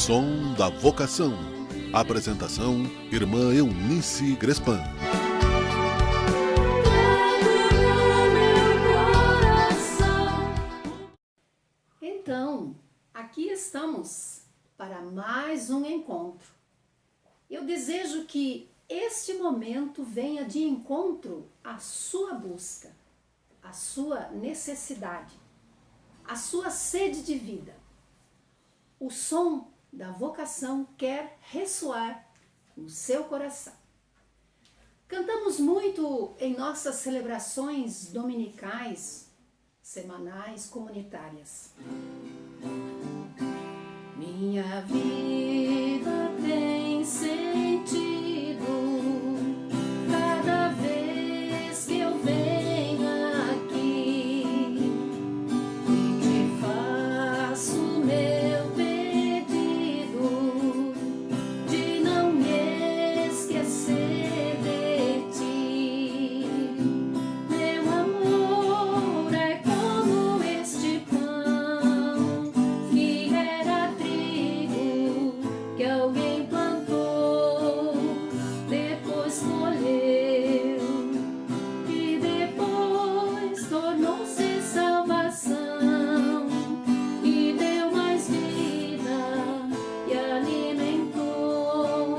Som da Vocação. Apresentação, Irmã Eunice Grespan. Então, aqui estamos para mais um encontro. Eu desejo que este momento venha de encontro à sua busca, à sua necessidade, à sua sede de vida. O som da vocação quer ressoar no seu coração. Cantamos muito em nossas celebrações dominicais, semanais, comunitárias. Minha vida tem sentido cada vez que eu venho aqui e te faço meu pedido de não me esquecer de ti. Meu amor é como este pão que era trigo que alguém plantou, depois colheu e depois tornou-se salvação e deu mais vida e alimentou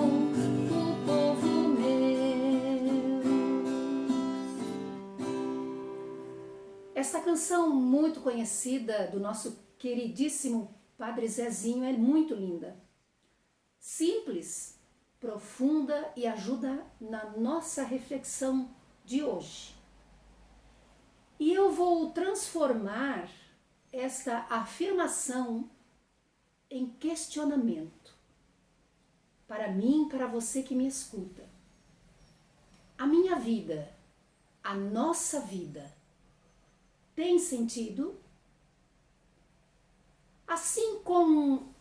o povo meu. Essa canção muito conhecida do nosso queridíssimo Padre Zezinho é muito linda. Simples, profunda e ajuda na nossa reflexão de hoje. E eu vou transformar esta afirmação em questionamento. Para mim, para você que me escuta. A minha vida, a nossa vida, tem sentido? Assim como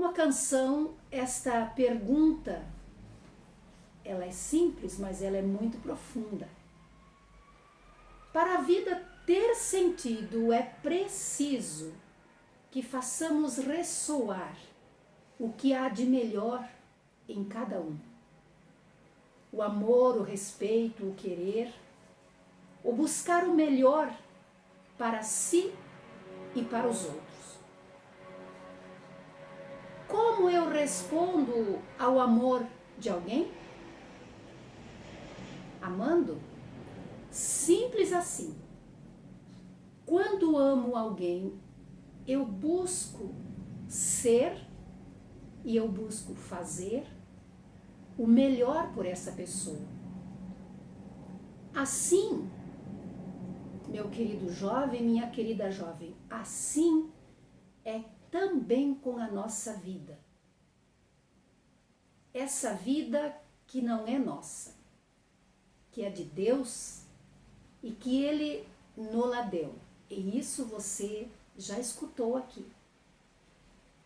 a canção, esta pergunta, ela é simples, mas ela é muito profunda. Para a vida ter sentido, é preciso que façamos ressoar o que há de melhor em cada um. O amor, o respeito, o querer, o buscar o melhor para si e para os outros. Como eu respondo ao amor de alguém? Amando? Simples assim. Quando amo alguém, eu busco ser e eu busco fazer o melhor por essa pessoa. Assim, meu querido jovem, minha querida jovem, assim é também com a nossa vida. Essa vida que não é nossa, que é de Deus e que Ele nos-la deu. E isso você já escutou aqui.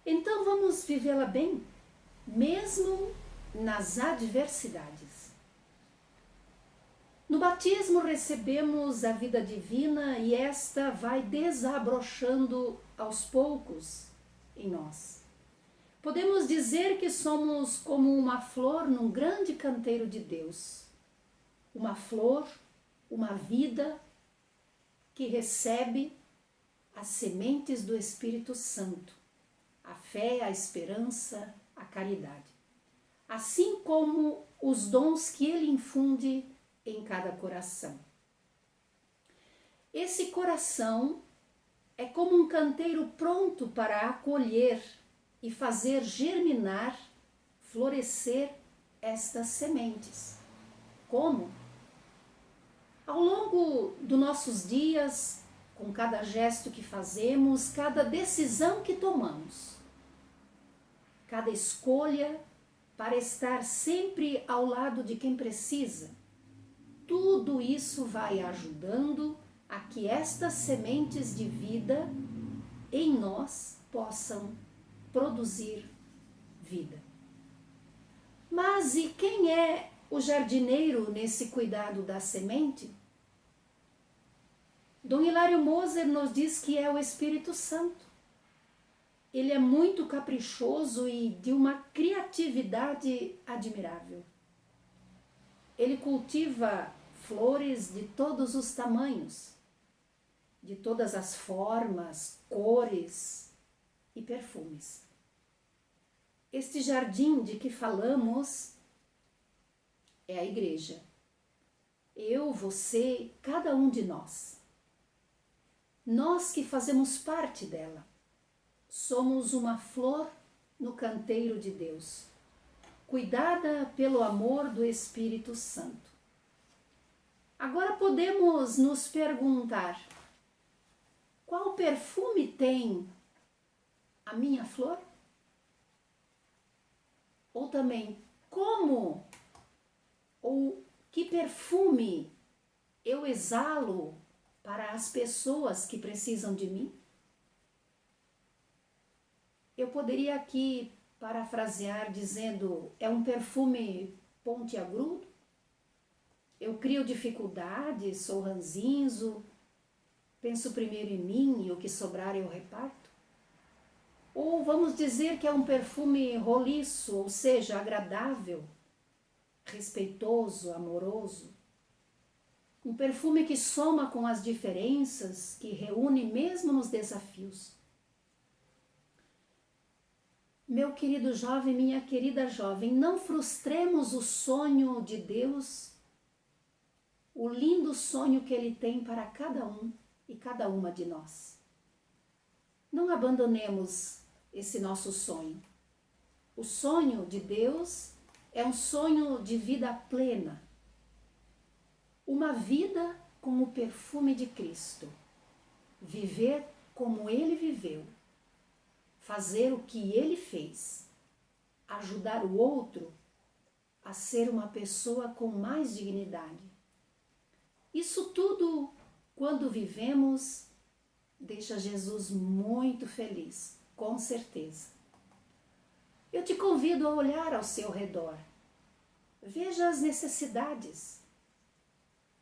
Então vamos vivê-la bem, mesmo nas adversidades. No batismo recebemos a vida divina e esta vai desabrochando aos poucos em nós. Podemos dizer que somos como uma flor num grande canteiro de Deus. Uma flor, uma vida que recebe as sementes do Espírito Santo, a fé, a esperança, a caridade. Assim como os dons que Ele infunde em cada coração. Esse coração é como um canteiro pronto para acolher e fazer germinar, florescer estas sementes. Como? Ao longo dos nossos dias, com cada gesto que fazemos, cada decisão que tomamos, cada escolha para estar sempre ao lado de quem precisa, tudo isso vai ajudando a que estas sementes de vida em nós possam produzir vida. Mas e quem é o jardineiro nesse cuidado da semente? Dom Hilário Moser nos diz que é o Espírito Santo. ele é muito caprichoso e de uma criatividade admirável. Ele cultiva flores de todos os tamanhos, de todas as formas, cores e perfumes. Este jardim de que falamos é a igreja. Eu, você, cada um de nós. Nós que fazemos parte dela. Somos uma flor no canteiro de Deus, cuidada pelo amor do Espírito Santo. Agora podemos nos perguntar: qual perfume tem a minha flor? Ou também, como ou que perfume eu exalo para as pessoas que precisam de mim? Eu poderia aqui parafrasear dizendo: é um perfume pontiagudo? Eu crio dificuldades, sou ranzinzo, penso primeiro em mim e o que sobrar eu reparto? Ou vamos dizer que é um perfume roliço, ou seja, agradável, respeitoso, amoroso? Um perfume que soma com as diferenças, que reúne mesmo nos desafios. Meu querido jovem, minha querida jovem, não frustremos o sonho de Deus, o lindo sonho que Ele tem para cada um e cada uma de nós. Não abandonemos esse nosso sonho. O sonho de Deus é um sonho de vida plena. Uma vida com o perfume de Cristo. Viver como Ele viveu. Fazer o que Ele fez. Ajudar o outro a ser uma pessoa com mais dignidade. Isso tudo, quando vivemos, deixa Jesus muito feliz, com certeza. Eu te convido a olhar ao seu redor. Veja as necessidades.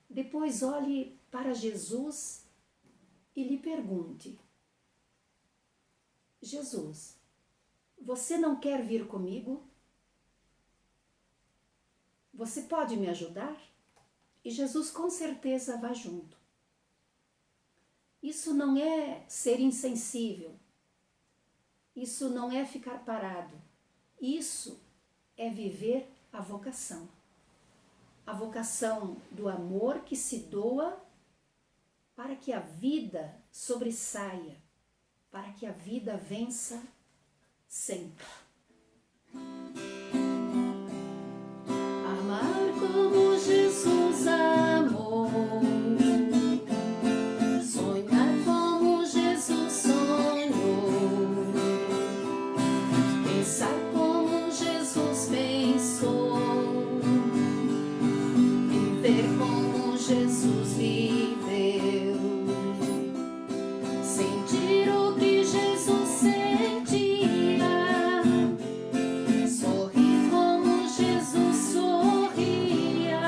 Depois olhe para Jesus e lhe pergunte: Jesus, você não quer vir comigo? Você pode me ajudar? E Jesus com certeza vai junto. Isso não é ser insensível. Isso não é ficar parado. Isso é viver a vocação. A vocação do amor que se doa para que a vida sobressaia, para que a vida vença sempre. Amar como Jesus amou, sonhar como Jesus sonhou, pensar como Jesus pensou, viver como Jesus viveu, sentir o que Jesus sentia, sorrir como Jesus sorria,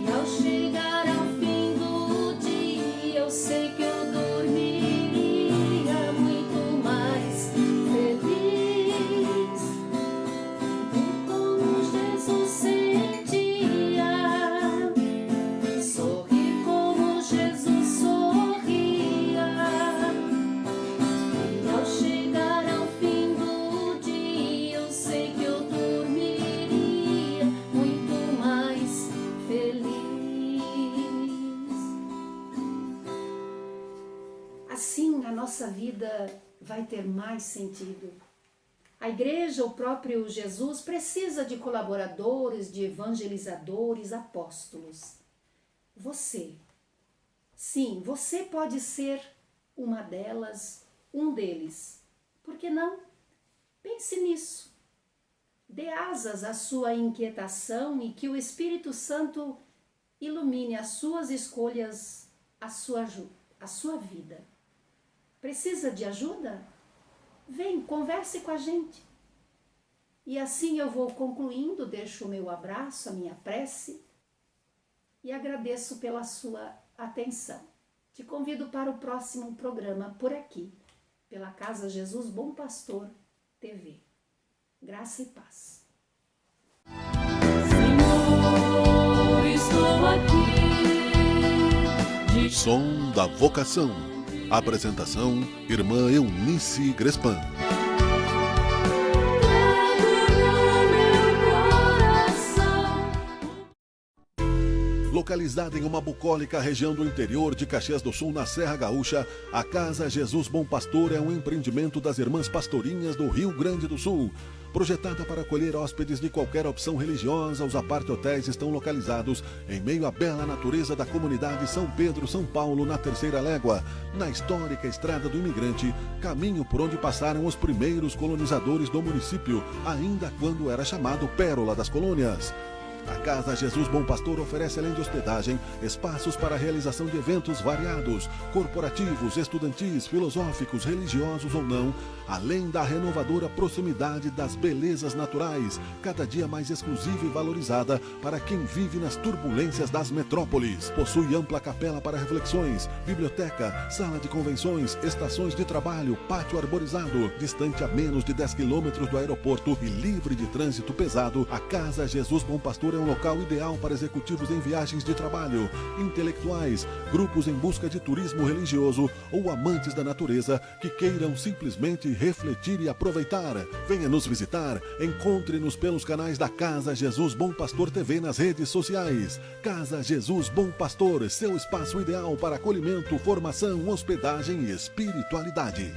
e ao chegar ao fim do dia eu sei que eu dormiria muito mais feliz, como Jesus sentia, sorrir como Jesus sorria, e ao chegar ao fim do dia eu sei que eu dormiria muito mais feliz. Assim a nossa vida vai ter mais sentido. A igreja, o próprio Jesus, precisa de colaboradores, de evangelizadores, apóstolos. Você, sim, você pode ser uma delas, um deles. Por que não? Pense nisso. Dê asas à sua inquietação e que o Espírito Santo ilumine as suas escolhas, a sua vida. Precisa de ajuda? Vem, converse com a gente. E assim eu vou concluindo, deixo o meu abraço, a minha prece e agradeço pela sua atenção. Te convido para o próximo programa por aqui. pela Casa Jesus Bom Pastor TV. Graça e paz. Senhor, estou aqui. Som da Vocação. Apresentação, Irmã Eunice Grespan. Localizada em uma bucólica região do interior de Caxias do Sul, na Serra Gaúcha, a Casa Jesus Bom Pastor é um empreendimento das Irmãs Pastorinhas do Rio Grande do Sul. Projetada para acolher hóspedes de qualquer opção religiosa, os apart-hotéis estão localizados em meio à bela natureza da comunidade São Pedro, São Paulo, na Terceira Légua, na histórica Estrada do Imigrante, caminho por onde passaram os primeiros colonizadores do município, ainda quando era chamado Pérola das Colônias. A Casa Jesus Bom Pastor oferece, além de hospedagem, espaços para a realização de eventos variados, corporativos, estudantis, filosóficos, religiosos ou não, além da renovadora proximidade das belezas naturais, cada dia mais exclusiva e valorizada para quem vive nas turbulências das metrópoles. Possui ampla capela para reflexões, biblioteca, sala de convenções, estações de trabalho, pátio arborizado. Distante a menos de 10 quilômetros do aeroporto e livre de trânsito pesado, a Casa Jesus Bom Pastor é um local ideal para executivos em viagens de trabalho, intelectuais, grupos em busca de turismo religioso ou amantes da natureza que queiram simplesmente refletir e aproveitar. Venha nos visitar, encontre-nos pelos canais da Casa Jesus Bom Pastor TV nas redes sociais. Casa Jesus Bom Pastor, seu espaço ideal para acolhimento, formação, hospedagem e espiritualidade.